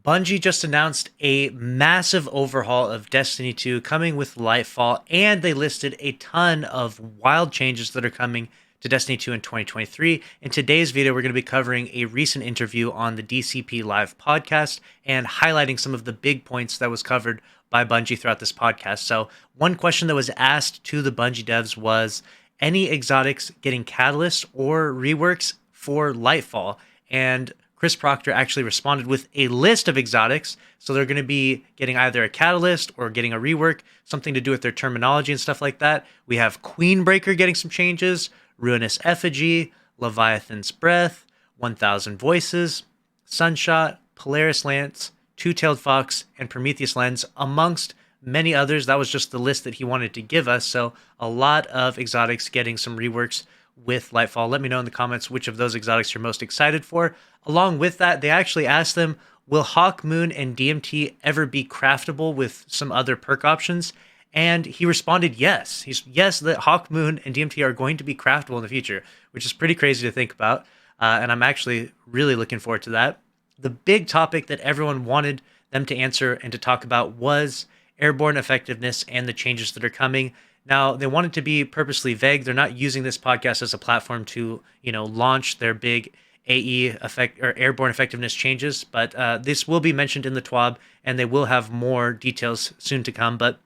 Bungie just announced a massive overhaul of Destiny 2 coming with Lightfall, and they listed a ton of wild changes that are coming to Destiny 2 in 2023. In today's video, we're going to be covering a recent interview on the DCP Live podcast and highlighting some of the big points that was covered by Bungie throughout this podcast. So one question that was asked to the Bungie devs was any exotics getting catalyst or reworks for Lightfall? And Chris Proctor actually responded with a list of exotics. So they're going to be getting either a catalyst or getting a rework, something to do with their terminology and stuff like that. We have Queenbreaker getting some changes, Ruinous Effigy, Leviathan's Breath, 1000 Voices, Sunshot, Polaris Lance, Two-Tailed Fox, and Prometheus Lens, amongst many others. That was just the list that he wanted to give us. So a lot of exotics getting some reworks with Lightfall. Let me know in the comments which of those exotics you're most excited for. Along with that, they actually asked them, will Hawk Moon and DMT ever be craftable with some other perk options? And he responded yes. Yes, that Hawk Moon and DMT are going to be craftable in the future, which is pretty crazy to think about. And I'm actually really looking forward to that. The big topic that everyone wanted them to answer and to talk about was airborne effectiveness and the changes that are coming. Now, they want it to be purposely vague. They're not using this podcast as a platform to, launch their big AE effect or airborne effectiveness changes, but this will be mentioned in the TWAB, and they will have more details soon to come. But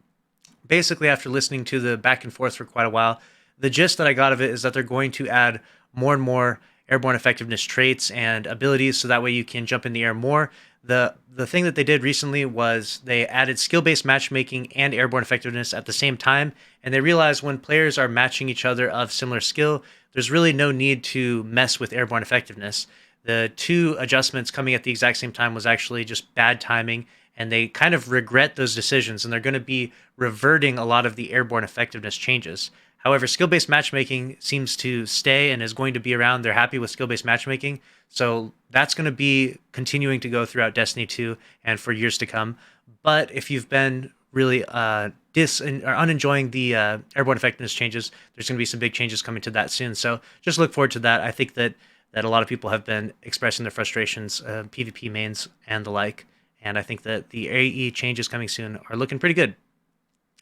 basically, after listening to the back and forth for quite a while, the gist that I got of it is that they're going to add more and more airborne effectiveness traits and abilities, so that way you can jump in the air more. The thing that they did recently was they added skill-based matchmaking and airborne effectiveness at the same time, and they realized when players are matching each other of similar skill, there's really no need to mess with airborne effectiveness. The two adjustments coming at the exact same time was actually just bad timing, and they kind of regret those decisions, and they're going to be reverting a lot of the airborne effectiveness changes. However, skill-based matchmaking seems to stay and is going to be around. They're happy with skill-based matchmaking, so that's going to be continuing to go throughout Destiny 2 and for years to come. But if you've been really unenjoying the airborne effectiveness changes, there's going to be some big changes coming to that soon. So just look forward to that. I think that a lot of people have been expressing their frustrations, PvP mains and the like, and I think that the AE changes coming soon are looking pretty good.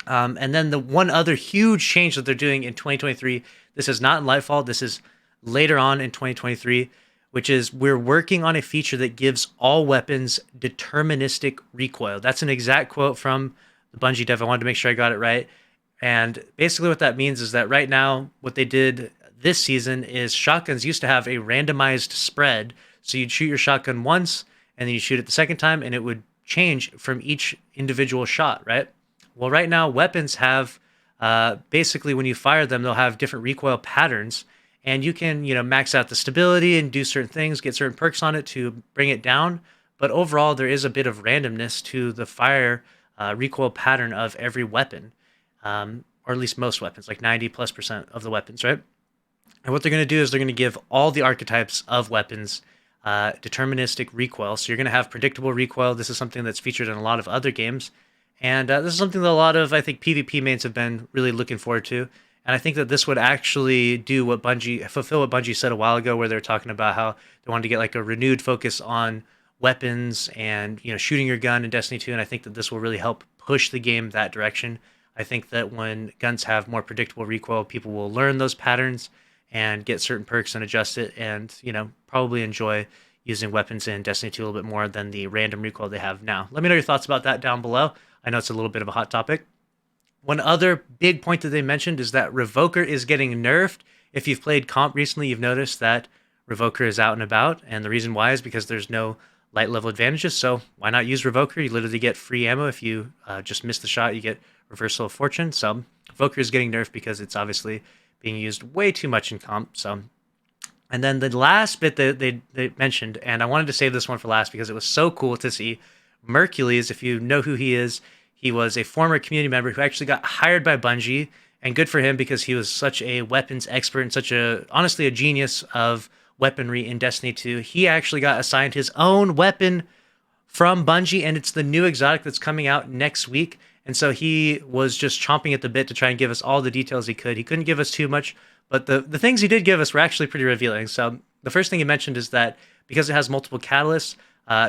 And then the one other huge change that they're doing in 2023, this is not in Lightfall, this is later on in 2023, which is we're working on a feature that gives all weapons deterministic recoil. That's an exact quote from the Bungie dev. I wanted to make sure I got it right. And basically what that means is that right now, what they did this season is shotguns used to have a randomized spread. So you'd shoot your shotgun once, and then you shoot it the second time, and it would change from each individual shot, right? Well, right now, weapons have, basically when you fire them, they'll have different recoil patterns, and you can, max out the stability and do certain things, get certain perks on it to bring it down. But overall, there is a bit of randomness to the fire recoil pattern of every weapon, or at least most weapons, like 90+% of the weapons, right? And what they're going to do is they're going to give all the archetypes of weapons deterministic recoil. So you're going to have predictable recoil. This is something that's featured in a lot of other games. And this is something that a lot of, I think, PvP mains have been really looking forward to. And I think that this would actually fulfill what Bungie said a while ago, where they're talking about how they wanted to get like a renewed focus on weapons and, shooting your gun in Destiny 2. And I think that this will really help push the game that direction. I think that when guns have more predictable recoil, people will learn those patterns and get certain perks and adjust it and, probably enjoy using weapons in Destiny 2 a little bit more than the random recoil they have now. Let me know your thoughts about that down below. I know it's a little bit of a hot topic. One other big point that they mentioned is that Revoker is getting nerfed. If you've played comp recently, you've noticed that Revoker is out and about, and the reason why is because there's no light level advantages, so why not use Revoker? You literally get free ammo. If you just miss the shot, you get Reversal of Fortune. So Revoker is getting nerfed because it's obviously being used way too much in comp. So, and then the last bit that they mentioned, and I wanted to save this one for last because it was so cool to see, Mercules, if you know who he is, he was a former community member who actually got hired by Bungie, and good for him because he was such a weapons expert and such honestly a genius of weaponry in Destiny 2. He actually got assigned his own weapon from Bungie, and it's the new exotic that's coming out next week. And so he was just chomping at the bit to try and give us all the details he could. He couldn't give us too much, but the things he did give us were actually pretty revealing. So the first thing he mentioned is that because it has multiple catalysts,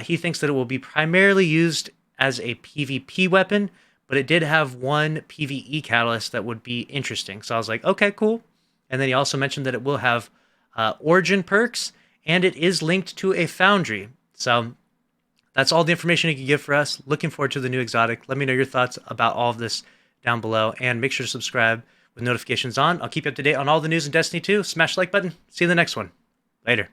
He thinks that it will be primarily used as a PvP weapon, but it did have one PvE catalyst that would be interesting. So I was like, okay, cool. And then he also mentioned that it will have origin perks, and it is linked to a foundry. So that's all the information he can give for us. Looking forward to the new exotic. Let me know your thoughts about all of this down below, and make sure to subscribe with notifications on. I'll keep you up to date on all the news in Destiny 2. Smash the like button. See you in the next one. Later.